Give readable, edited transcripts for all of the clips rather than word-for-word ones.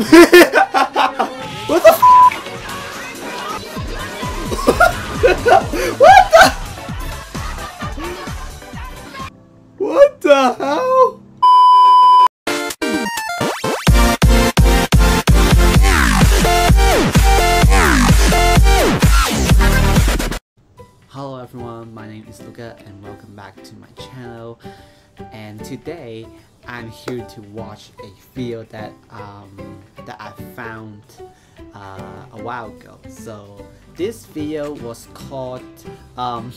What the f? What the? What the hell? Hello everyone, my name is Luca and welcome back to my channel. And today I'm here to watch a video that I found a while ago. So this video was called the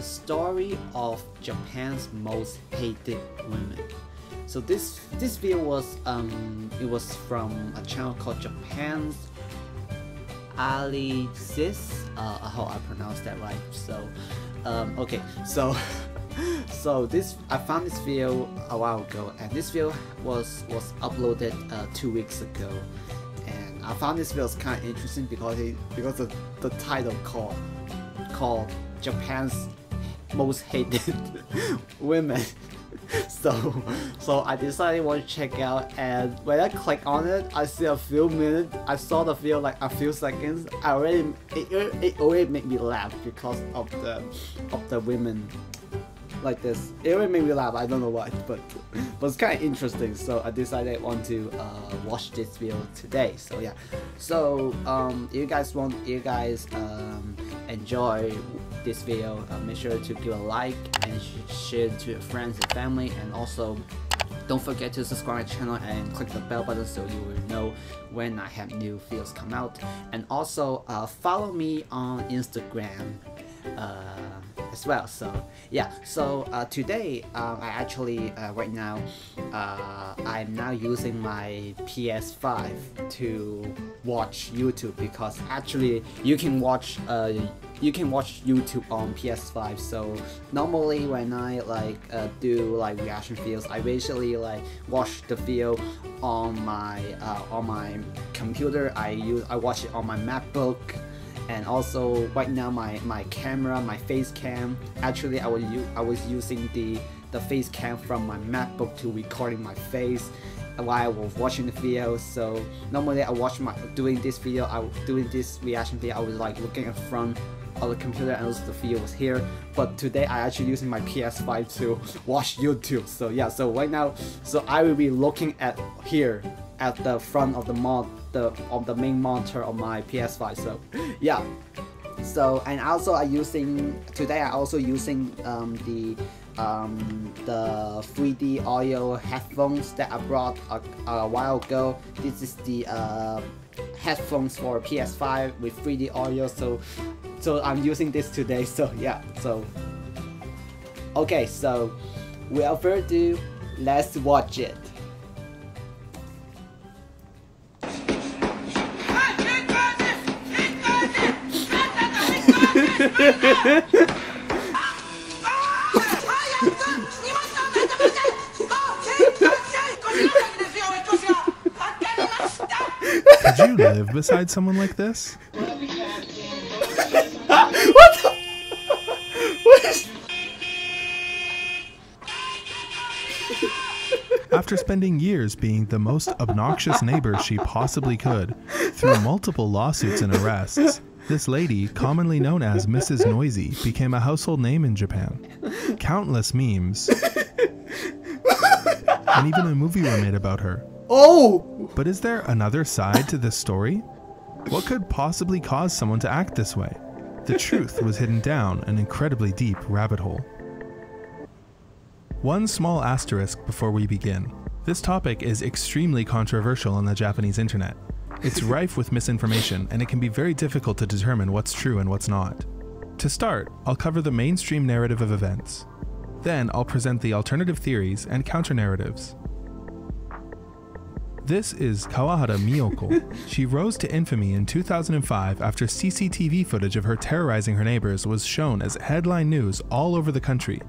story of Japan's most hated women. So this video was it was from a channel called Japan's Alicis. I hope I pronounced that right. So okay, so I found this video a while ago, and this video was uploaded 2 weeks ago, and I found this video was kind of interesting because of the title called Japan's most hated women. So I decided I want to check out, and when I click on it, I see a few minutes. I saw the video like a few seconds. It already made me laugh because of the women like this. It already made me laugh. I don't know why, but it's kind of interesting. So I decided I want to watch this video today. So yeah. So you guys enjoy this video, make sure to give a like and share it to your friends and family, and also don't forget to subscribe to my channel and click the bell button so you will know when I have new videos come out. And also follow me on Instagram as well. So yeah, so today I actually right now I'm now using my PS5 to watch YouTube, because actually you can watch YouTube on PS5. So normally when I do reaction videos, I basically watch the video on my computer. I watch it on my MacBook. And also right now my camera, my face cam, actually I was using the face cam from my MacBook to recording my face while I was watching the video. So normally I watch doing this reaction video, I was looking in front of the computer and also the video was here. But today I actually using my PS5 to watch YouTube. So yeah, so right now, so I will be looking at here at the front of the main monitor of my PS5. So yeah, so and also today I also using the 3D audio headphones that I brought a while ago. This is the headphones for PS5 with 3D audio. So I'm using this today. So yeah, so okay, so without further ado, let's watch it. Could you live beside someone like this? What the? What is... After spending years being the most obnoxious neighbor she possibly could, through multiple lawsuits and arrests, this lady, commonly known as Mrs. Noisy, became a household name in Japan. Countless memes, and even a movie were made about her. Oh! But is there another side to this story? What could possibly cause someone to act this way? The truth was hidden down an incredibly deep rabbit hole. One small asterisk before we begin. This topic is extremely controversial on the Japanese internet. It's rife with misinformation, and it can be very difficult to determine what's true and what's not. To start, I'll cover the mainstream narrative of events. Then I'll present the alternative theories and counter-narratives. This is Kawahara Miyoko. She rose to infamy in 2005 after CCTV footage of her terrorizing her neighbors was shown as headline news all over the country.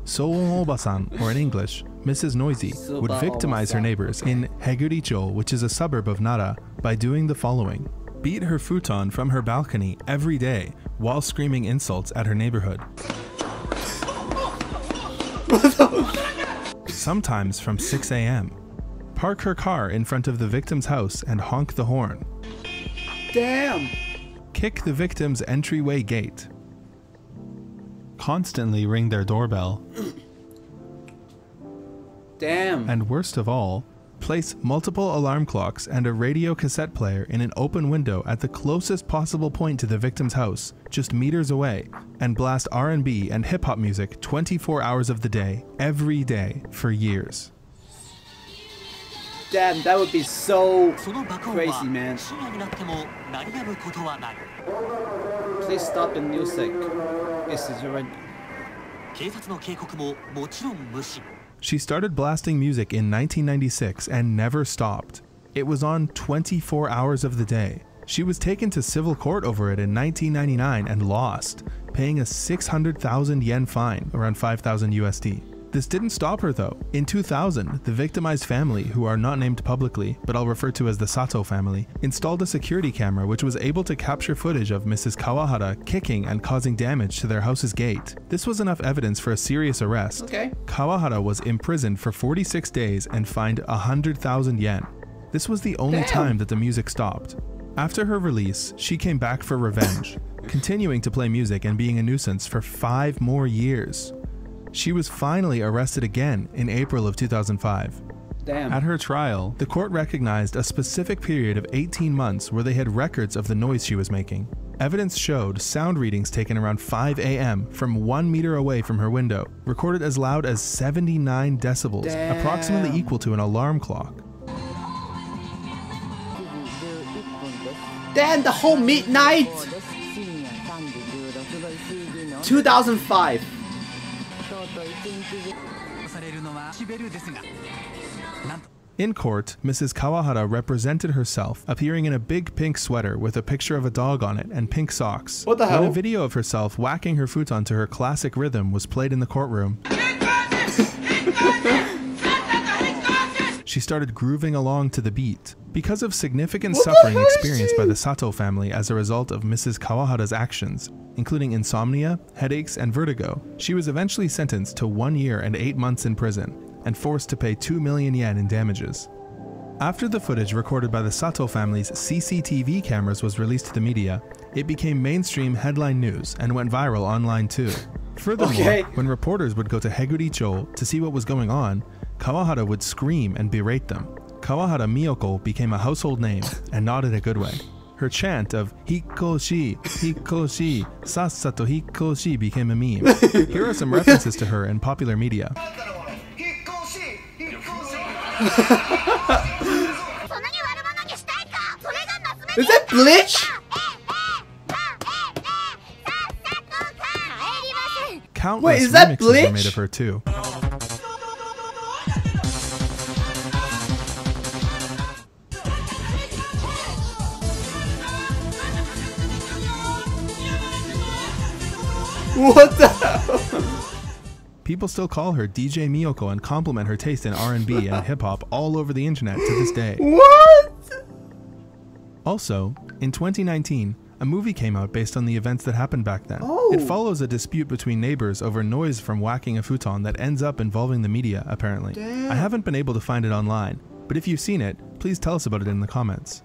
Soon Obasan, or in English, Mrs. Noisy, would victimize her neighbors in Heguricho, which is a suburb of Nara, by doing the following. Beat her futon from her balcony every day while screaming insults at her neighborhood. Sometimes from 6 a.m. park her car in front of the victim's house and honk the horn, Damn. kick the victim's entryway gate, constantly ring their doorbell, Damn. and worst of all, place multiple alarm clocks and a radio cassette player in an open window at the closest possible point to the victim's house, just meters away, and blast R&B and hip-hop music 24 hours of the day, every day, for years. Damn, that would be so crazy, man. Please stop the music. This is your... She started blasting music in 1996 and never stopped. It was on 24 hours of the day. She was taken to civil court over it in 1999 and lost, paying a 600,000 yen fine, around 5,000 USD. This didn't stop her though. In 2000, the victimized family, who are not named publicly, but I'll refer to as the Sato family, installed a security camera which was able to capture footage of Mrs. Kawahara kicking and causing damage to their house's gate. This was enough evidence for a serious arrest. Okay. Kawahara was imprisoned for 46 days and fined 100,000 yen. This was the only time that the music stopped. After her release, she came back for revenge, continuing to play music and being a nuisance for 5 more years. She was finally arrested again in April of 2005. Damn. At her trial, the court recognized a specific period of 18 months where they had records of the noise she was making. Evidence showed sound readings taken around 5 a.m. from 1 meter away from her window, recorded as loud as 79 decibels, Damn. approximately equal to an alarm clock. Damn, the whole midnight! 2005. In court, Mrs. Kawahara represented herself, appearing in a big pink sweater with a picture of a dog on it and pink socks. What the hell? When a video of herself whacking her futon to her classic rhythm was played in the courtroom, she started grooving along to the beat. Because of significant suffering experienced by the Sato family as a result of Mrs. Kawahara's actions, including insomnia, headaches, and vertigo, she was eventually sentenced to 1 year and 8 months in prison and forced to pay 2 million yen in damages. After the footage recorded by the Sato family's CCTV cameras was released to the media, it became mainstream headline news and went viral online too. Furthermore, when reporters would go to Heguricho to see what was going on, Kawahara would scream and berate them. Kawahara Miyoko became a household name, and not in a good way. Her chant of Hikoshi, Hikoshi, Sassato Hikoshi became a meme. Here are some references to her in popular media. Is that Bleach? Countless Wait, is that remixes Bleach? were made of her too. What the hell? People still call her DJ Miyoko and compliment her taste in R&B and hip-hop all over the internet to this day. What? Also, in 2019, a movie came out based on the events that happened back then. Oh. It follows a dispute between neighbors over noise from whacking a futon that ends up involving the media, apparently. Damn. I haven't been able to find it online, but if you've seen it, please tell us about it in the comments.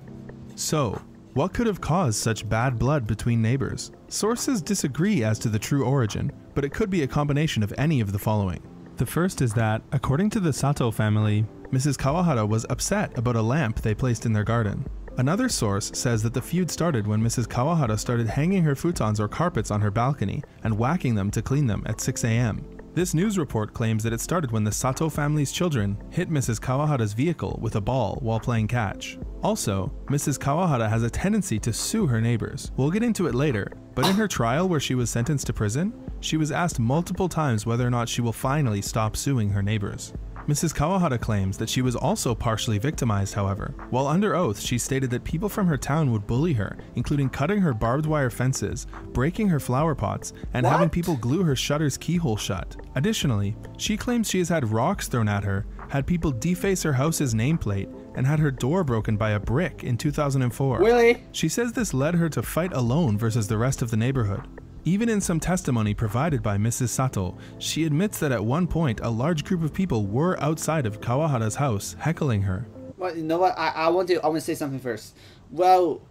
So, what could have caused such bad blood between neighbors? Sources disagree as to the true origin, but it could be a combination of any of the following. The first is that, according to the Sato family, Mrs. Kawahara was upset about a lamp they placed in their garden. Another source says that the feud started when Mrs. Kawahara started hanging her futons or carpets on her balcony and whacking them to clean them at 6 a.m. This news report claims that it started when the Sato family's children hit Mrs. Kawahara's vehicle with a ball while playing catch. Also, Mrs. Kawahara has a tendency to sue her neighbors. We'll get into it later, but in her trial where she was sentenced to prison, she was asked multiple times whether or not she will finally stop suing her neighbors. Mrs. Kawahara claims that she was also partially victimized, however. While under oath, she stated that people from her town would bully her, including cutting her barbed wire fences, breaking her flower pots, and having people glue her shutter's keyhole shut. Additionally, she claims she has had rocks thrown at her, had people deface her house's nameplate, and had her door broken by a brick in 2004. Really? She says this led her to fight alone versus the rest of the neighborhood. Even in some testimony provided by Mrs. Sato, she admits that at one point a large group of people were outside of Kawahara's house heckling her. Well, you know what? I want to say something first. Well,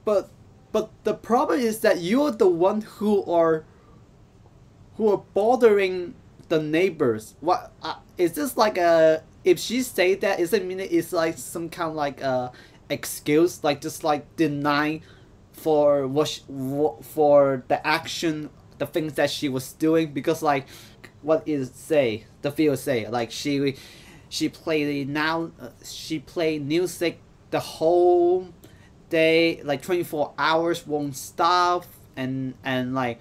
but the problem is that you're the one who are bothering the neighbors. What is this like a? If she say that, does it mean it's like some kind of like a excuse, like just like deny for for the action, the things that she was doing? Because like, what is say the video say like she played she played music the whole day, like 24 hours, won't stop, and like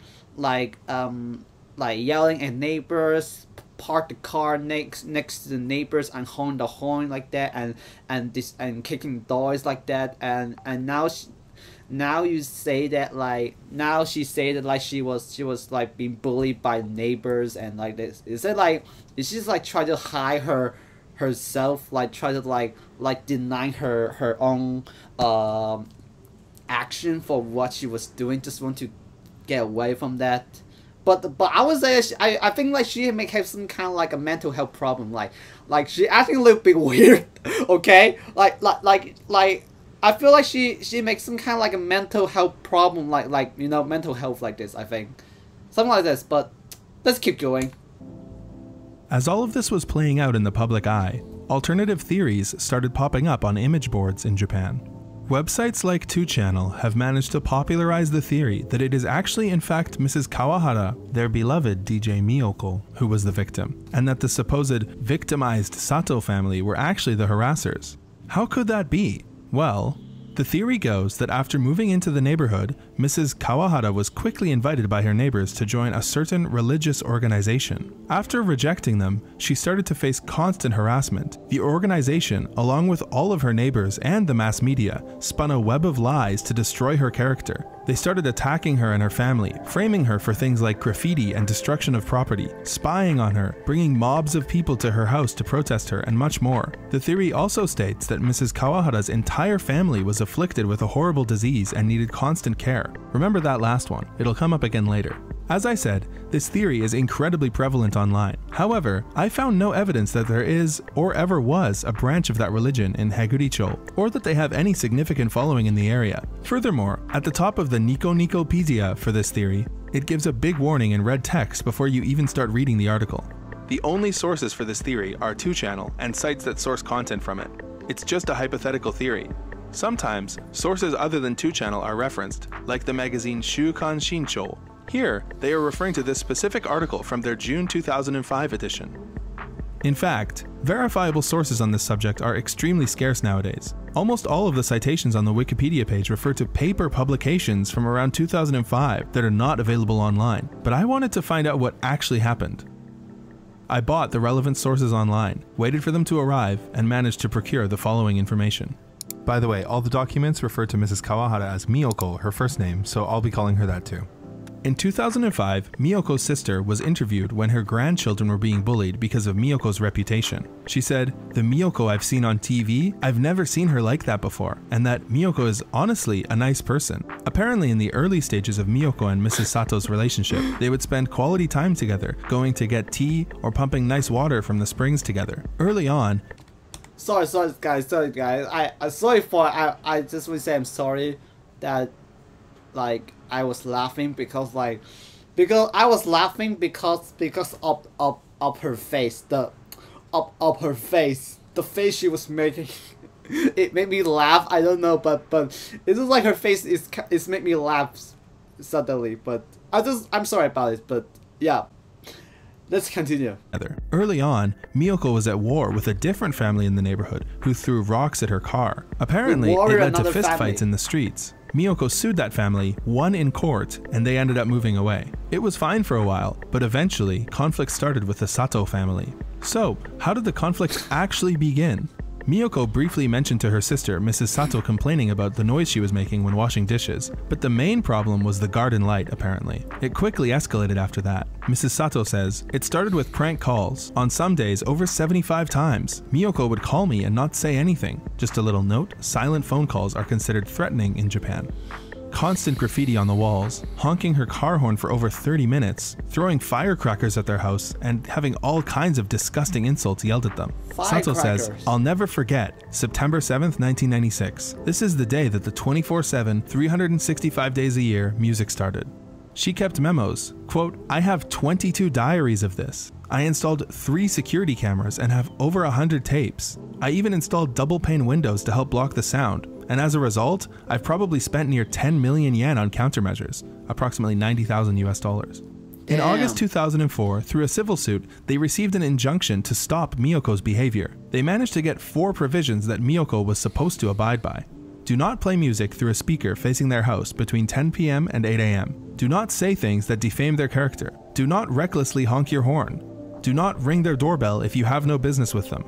yelling at neighbors, park the car next to the neighbors and honk the horn like that, and kicking doors like that, and now you say that like now she say that like she was like being bullied by neighbors and like this. Is it like, is she just like try to hide herself, like try to like deny her own action for what she was doing, just want to get away from that? But I would say I think like she may have some kind of like a mental health problem, like she acting a little bit weird, okay? Like I feel like she makes some kind of like a mental health problem, like you know, mental health like this, I think. Something like this, but let's keep going. As all of this was playing out in the public eye, alternative theories started popping up on image boards in Japan. Websites like 2channel have managed to popularize the theory that it is actually in fact Mrs. Kawahara, their beloved DJ Miyoko, who was the victim, and that the supposed victimized Sato family were actually the harassers. How could that be? Well, the theory goes that after moving into the neighborhood, Mrs. Kawahara was quickly invited by her neighbors to join a certain religious organization. After rejecting them, she started to face constant harassment. The organization, along with all of her neighbors and the mass media, spun a web of lies to destroy her character. They started attacking her and her family, framing her for things like graffiti and destruction of property, spying on her, bringing mobs of people to her house to protest her, and much more. The theory also states that Mrs. Kawahara's entire family was afflicted with a horrible disease and needed constant care. Remember that last one, it'll come up again later. As I said, this theory is incredibly prevalent online. However, I found no evidence that there is, or ever was, a branch of that religion in Heguricho, or that they have any significant following in the area. Furthermore, at the top of the Nico Nicopedia for this theory, it gives a big warning in red text before you even start reading the article. The only sources for this theory are 2channel and sites that source content from it. It's just a hypothetical theory. Sometimes, sources other than 2channel are referenced, like the magazine Shukan Shincho. Here, they are referring to this specific article from their June 2005 edition. In fact, verifiable sources on this subject are extremely scarce nowadays. Almost all of the citations on the Wikipedia page refer to paper publications from around 2005 that are not available online, but I wanted to find out what actually happened. I bought the relevant sources online, waited for them to arrive, and managed to procure the following information. By the way, all the documents refer to Mrs. Kawahara as Miyoko, her first name, so I'll be calling her that too. In 2005, Miyoko's sister was interviewed when her grandchildren were being bullied because of Miyoko's reputation. She said, "The Miyoko I've seen on TV, I've never seen her like that before, and that Miyoko is honestly a nice person." Apparently in the early stages of Miyoko and Mrs. Sato's relationship, they would spend quality time together, going to get tea or pumping nice water from the springs together. Early on, Sorry guys. I just want to say I'm sorry that like I was laughing because I was laughing because of her face, of her face, the face she was making. It made me laugh. I don't know, but it's just like her face is made me laugh suddenly. But I'm sorry about it. But yeah. Let's continue. Early on, Miyoko was at war with a different family in the neighborhood who threw rocks at her car. Apparently, it led to fistfights in the streets. Miyoko sued that family, won in court, and they ended up moving away. It was fine for a while, but eventually, conflict started with the Sato family. So, how did the conflict actually begin? Miyoko briefly mentioned to her sister, Mrs. Sato, complaining about the noise she was making when washing dishes, but the main problem was the garden light, apparently. It quickly escalated after that. Mrs. Sato says, "It started with prank calls. On some days, over 75 times. Miyoko would call me and not say anything. Just a little note, silent phone calls are considered threatening in Japan." constant graffiti on the walls, honking her car horn for over 30 minutes, throwing firecrackers at their house, and having all kinds of disgusting insults yelled at them. Sato says, "I'll never forget September 7th, 1996. This is the day that the 24/7, 365 days a year music started." She kept memos. Quote, "I have 22 diaries of this. I installed 3 security cameras and have over 100 tapes. I even installed double pane windows to help block the sound. And as a result, I've probably spent near 10 million yen on countermeasures, approximately $90,000 US. In Damn. August 2004, through a civil suit, they received an injunction to stop Miyoko's behavior. They managed to get 4 provisions that Miyoko was supposed to abide by. Do not play music through a speaker facing their house between 10 p.m. and 8 a.m. Do not say things that defame their character. Do not recklessly honk your horn. Do not ring their doorbell if you have no business with them."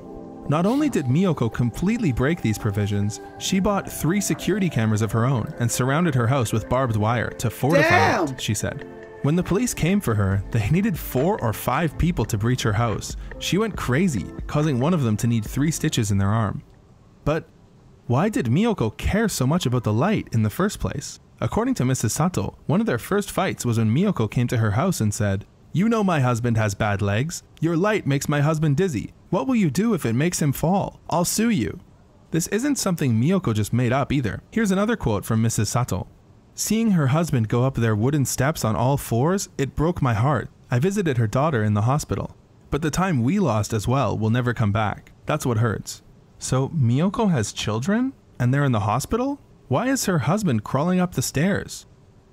Not only did Miyoko completely break these provisions, she bought 3 security cameras of her own and surrounded her house with barbed wire to fortify it, she said. When the police came for her, they needed 4 or 5 people to breach her house. She went crazy, causing one of them to need 3 stitches in their arm. But why did Miyoko care so much about the light in the first place? According to Mrs. Sato, one of their first fights was when Miyoko came to her house and said, "You know my husband has bad legs. Your light makes my husband dizzy. What will you do if it makes him fall? I'll sue you." This isn't something Miyoko just made up either. Here's another quote from Mrs. Sato. "Seeing her husband go up their wooden steps on all 4s, it broke my heart. I visited her daughter in the hospital. But the time we lost as well will never come back. That's what hurts." So Miyoko has children? And they're in the hospital? Why is her husband crawling up the stairs?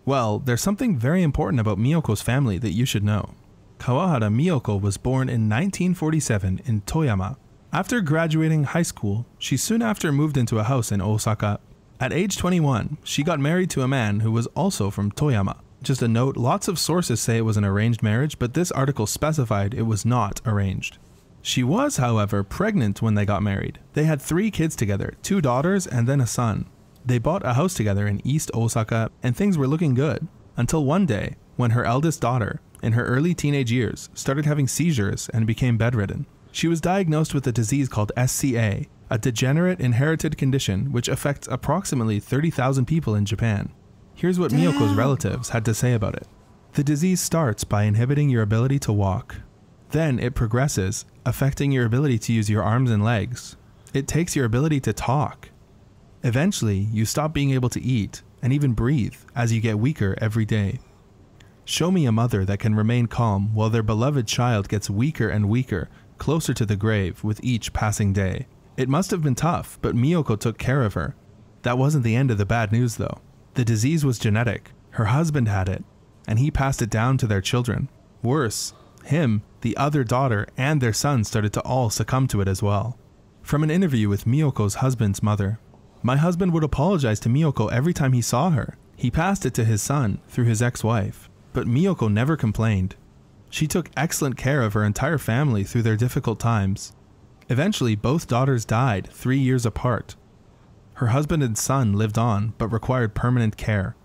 Well, there's something very important about Miyoko's family that you should know. Kawahara Miyoko was born in 1947 in Toyama. After graduating high school, she soon after moved into a house in Osaka. At age 21, she got married to a man who was also from Toyama. Just a note, lots of sources say it was an arranged marriage, but this article specified it was not arranged. She was, however, pregnant when they got married. They had 3 kids together, 2 daughters and then a son. They bought a house together in East Osaka, and things were looking good. Until one day, when her eldest daughter, in her early teenage years, started having seizures and became bedridden. She was diagnosed with a disease called SCA, a degenerate inherited condition which affects approximately 30,000 people in Japan. Here's what Miyoko's relatives had to say about it. "The disease starts by inhibiting your ability to walk. Then it progresses, affecting your ability to use your arms and legs. It takes your ability to talk. Eventually, you stop being able to eat and even breathe as you get weaker every day. Show me a mother that can remain calm while their beloved child gets weaker and weaker, closer to the grave with each passing day. It must have been tough, but Miyoko took care of her. That wasn't the end of the bad news though. The disease was genetic. Her husband had it, and he passed it down to their children. Worse, him, the other daughter, and their son started to all succumb to it as well." From an interview with Miyoko's husband's mother, "My husband would apologize to Miyoko every time he saw her. He passed it to his son through his ex-wife, but Miyoko never complained. She took excellent care of her entire family through their difficult times. Eventually, both daughters died 3 years apart. Her husband and son lived on, but required permanent care.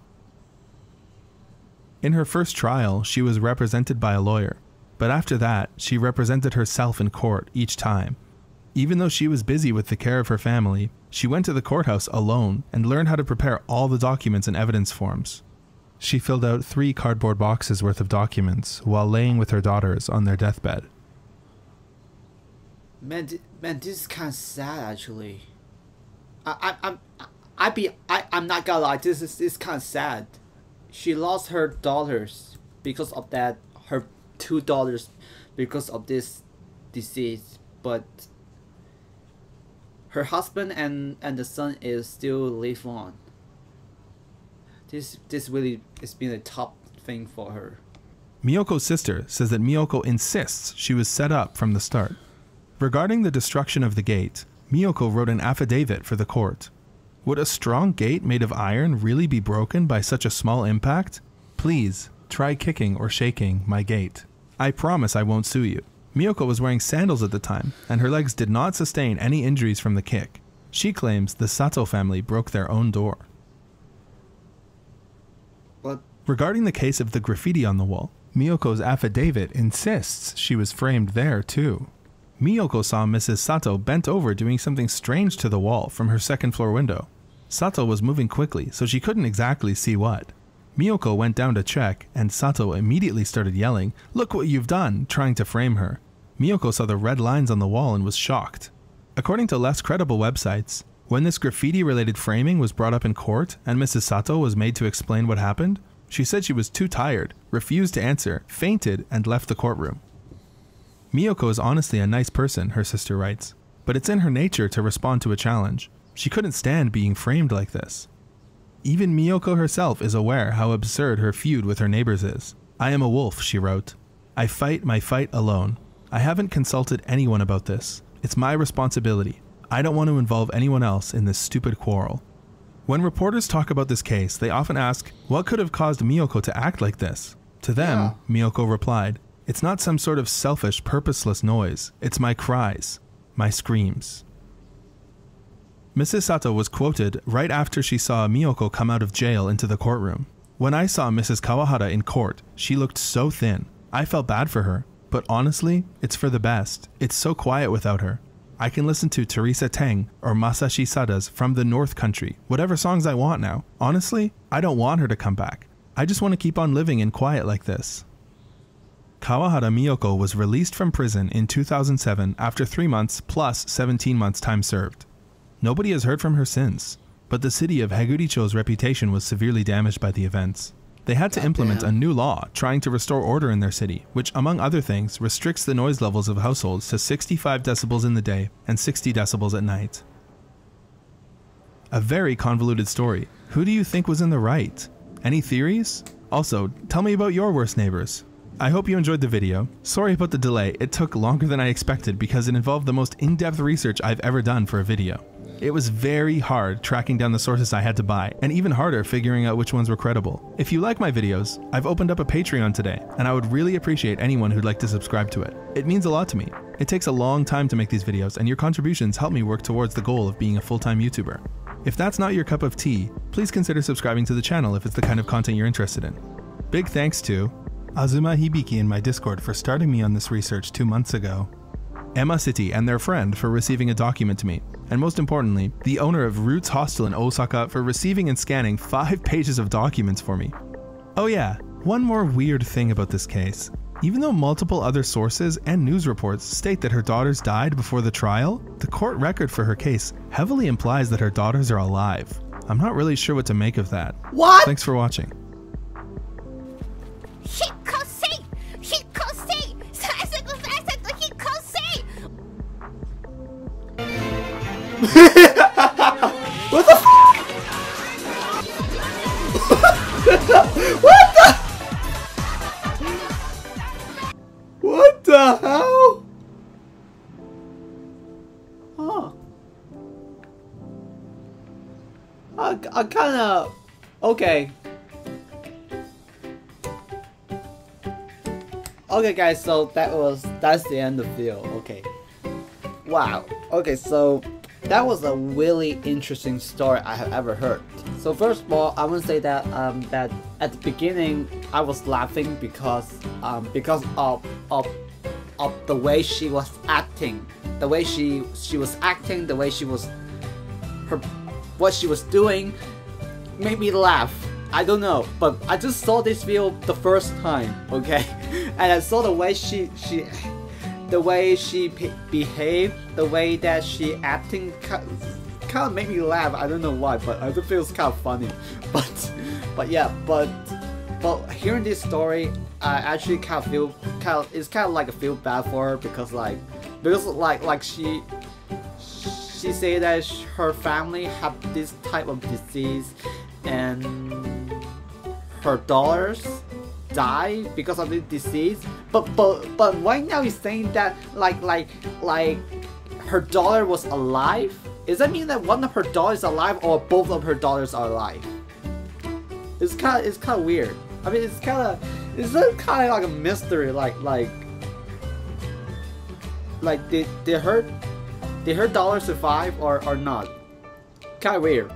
In her first trial, she was represented by a lawyer, but after that, she represented herself in court each time. Even though she was busy with the care of her family, she went to the courthouse alone and learned how to prepare all the documents and evidence forms. She filled out 3 cardboard boxes worth of documents while laying with her daughters on their deathbed." Man, this is kind of sad actually. I'm not gonna lie. This is kind of sad. She lost her daughters because of that. Her 2 daughters because of this disease, but her husband and the son is still live on. This really has been a top thing for her. Miyoko's sister says that Miyoko insists she was set up from the start. Regarding the destruction of the gate, Miyoko wrote an affidavit for the court. Would a strong gate made of iron really be broken by such a small impact? Please, try kicking or shaking my gate. I promise I won't sue you. Miyoko was wearing sandals at the time, and her legs did not sustain any injuries from the kick. She claims the Sato family broke their own door. But regarding the case of the graffiti on the wall, Miyoko's affidavit insists she was framed there too. Miyoko saw Mrs. Sato bent over doing something strange to the wall from her second floor window. Sato was moving quickly, so she couldn't exactly see what. Miyoko went down to check, and Sato immediately started yelling, "Look what you've done," trying to frame her. Miyoko saw the red lines on the wall and was shocked. According to less credible websites, when this graffiti-related framing was brought up in court and Mrs. Sato was made to explain what happened, she said she was too tired, refused to answer, fainted, and left the courtroom. Miyoko is honestly a nice person, her sister writes, but it's in her nature to respond to a challenge. She couldn't stand being framed like this. Even Miyoko herself is aware how absurd her feud with her neighbors is. "I am a wolf," she wrote. "I fight my fight alone. I haven't consulted anyone about this. It's my responsibility. I don't want to involve anyone else in this stupid quarrel." When reporters talk about this case, they often ask, what could have caused Miyoko to act like this? To them, Miyoko replied, "It's not some sort of selfish, purposeless noise. It's my cries, my screams." Mrs. Sato was quoted right after she saw Miyoko come out of jail into the courtroom. "When I saw Mrs. Kawahara in court, she looked so thin. I felt bad for her, but honestly, it's for the best. It's so quiet without her. I can listen to Teresa Teng or Masashi Sada's From the North Country, whatever songs I want now. Honestly, I don't want her to come back. I just want to keep on living in quiet like this." Kawahara Miyoko was released from prison in 2007 after 3 months plus 17 months time served. Nobody has heard from her since, but the city of Heguricho's reputation was severely damaged by the events. They had to implement a new law trying to restore order in their city, which among other things restricts the noise levels of households to 65 decibels in the day and 60 decibels at night. A very convoluted story. Who do you think was in the right? Any theories? Also, tell me about your worst neighbors. I hope you enjoyed the video. Sorry about the delay, it took longer than I expected because it involved the most in-depth research I've ever done for a video. It was very hard tracking down the sources I had to buy, and even harder figuring out which ones were credible. If you like my videos, I've opened up a Patreon today, and I would really appreciate anyone who'd like to subscribe to it. It means a lot to me. It takes a long time to make these videos, and your contributions help me work towards the goal of being a full-time YouTuber. If that's not your cup of tea, please consider subscribing to the channel if it's the kind of content you're interested in. Big thanks to Azuma Hibiki in my Discord for starting me on this research 2 months ago, Emma City and their friend for receiving a document to me, and most importantly, the owner of Roots Hostel in Osaka for receiving and scanning 5 pages of documents for me. Oh yeah, one more weird thing about this case. Even though multiple other sources and news reports state that her daughters died before the trial, the court record for her case heavily implies that her daughters are alive. I'm not really sure what to make of that. What? Thanks for watching. What the f? What the? What the hell? Huh. I kinda... Okay. Okay guys, so that's the end of the video. Okay. Wow. Okay, so that was a really interesting story I have ever heard. So first of all, I want to say that that at the beginning I was laughing because of the way she was acting, the way she was acting, the way she was what she was doing made me laugh. I don't know, but I just saw this video the first time, okay, and I saw the way she behaved, the way that she acting kind of made me laugh. I don't know why, but I just feel it's kind of funny. But yeah, but hearing this story, I actually kind of feel it's kind of like I feel bad for her because she said that her family have this type of disease and her daughters die because of this disease, but right now he's saying that like her daughter was alive. Does that mean that one of her daughters is alive or both of her daughters are alive? It's kind of weird. I mean, it's kind of like a mystery. Like did her daughter survive or not? Kind of weird.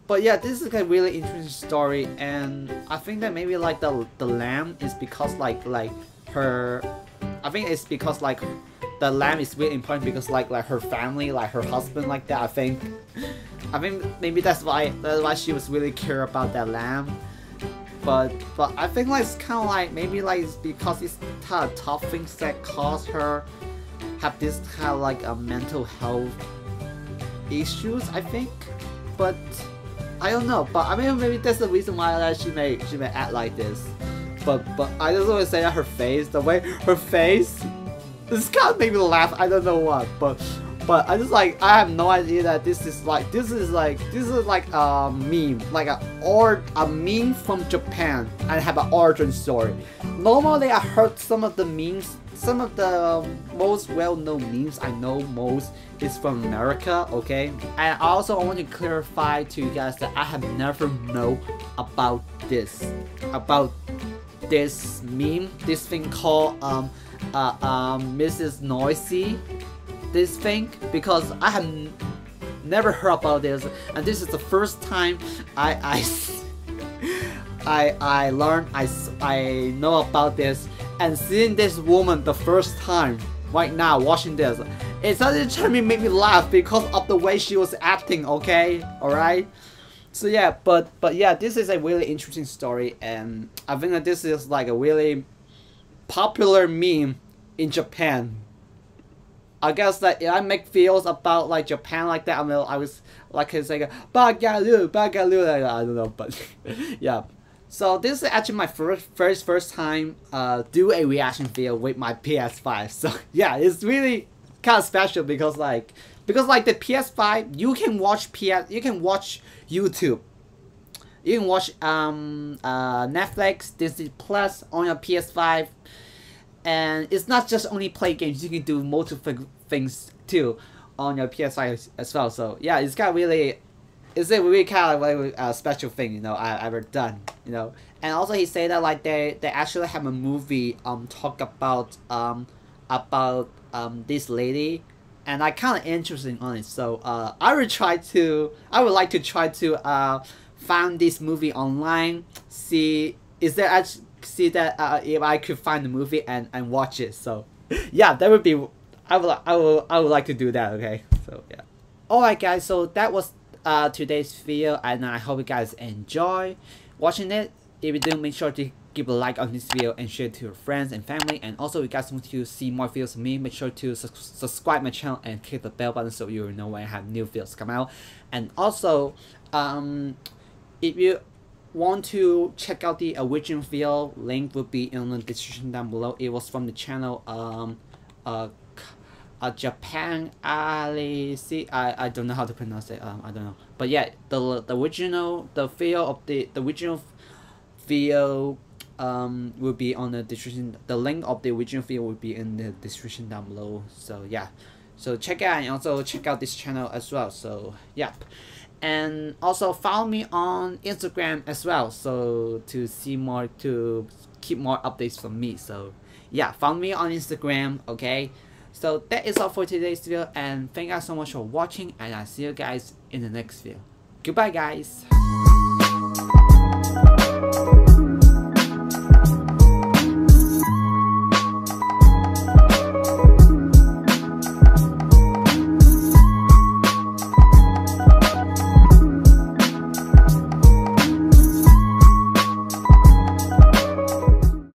But yeah, this is a really interesting story, and I think that maybe like the lamb is because like her, I think it's because like the lamb is really important because like her family, like her husband, like that. I I think maybe that's why she was really care about that lamb. But I think like it's kind of like maybe like it's because it's kind of tough things that cause her have this kind of like a mental health issues, I think. But I don't know. But I mean maybe that's the reason why like, she may act like this. But I just want to say that her face, the way her face, this kind of made me laugh. I don't know what, but I just like I have no idea that this is like a meme, like a meme from Japan and have an origin story. Normally I heard some of the memes, some of the most well-known memes I know most is from America, okay? And also I want to clarify to you guys that I have never known about this meme, this thing called Mrs. Noisy, this thing, because I have never heard about this, and this is the first time I learned, I know about this, and seeing this woman the first time right now watching this, it suddenly made me laugh because of the way she was acting, okay? Alright? So yeah, but yeah, this is a really interesting story, and I think that this is like a really popular meme in Japan. I guess that if I make videos about like Japan like that, I was like saying Bagalu, Bagalu, I don't know, but yeah. So this is actually my first time do a reaction video with my PS5. So yeah, it's really kind of special because like the PS5 you can watch YouTube. You can watch Netflix, Disney Plus on your PS5, and it's not just only play games. You can do multiple things too on your PS5 as well. So yeah, it's a really kind of like a special thing, you know, I've ever done, you know. And also he said that like they actually have a movie talk about this lady, and I kind of interested on it. So I would like to try to find this movie online, see if I could find the movie and watch it. So yeah, that would be, I would like to do that, okay? So yeah. Alright guys, so that was today's video, and I hope you guys enjoy watching it. If you do, make sure to give a like on this video and share it to your friends and family. And also if you guys want to see more videos of me, make sure to subscribe my channel and click the bell button so you will know when I have new videos come out. And also if you want to check out the original video, link will be in the description down below. It was from the channel Japan Ali. I don't know how to pronounce it. I don't know. But yeah, the original video will be on the description. The link of the original video will be in the description down below. So yeah, so check it out, and also check out this channel as well. So yep. And also follow me on Instagram as well, so to keep more updates from me. So yeah, follow me on Instagram, okay? So that is all for today's video, and thank you guys so much for watching, and I'll see you guys in the next video. Goodbye guys.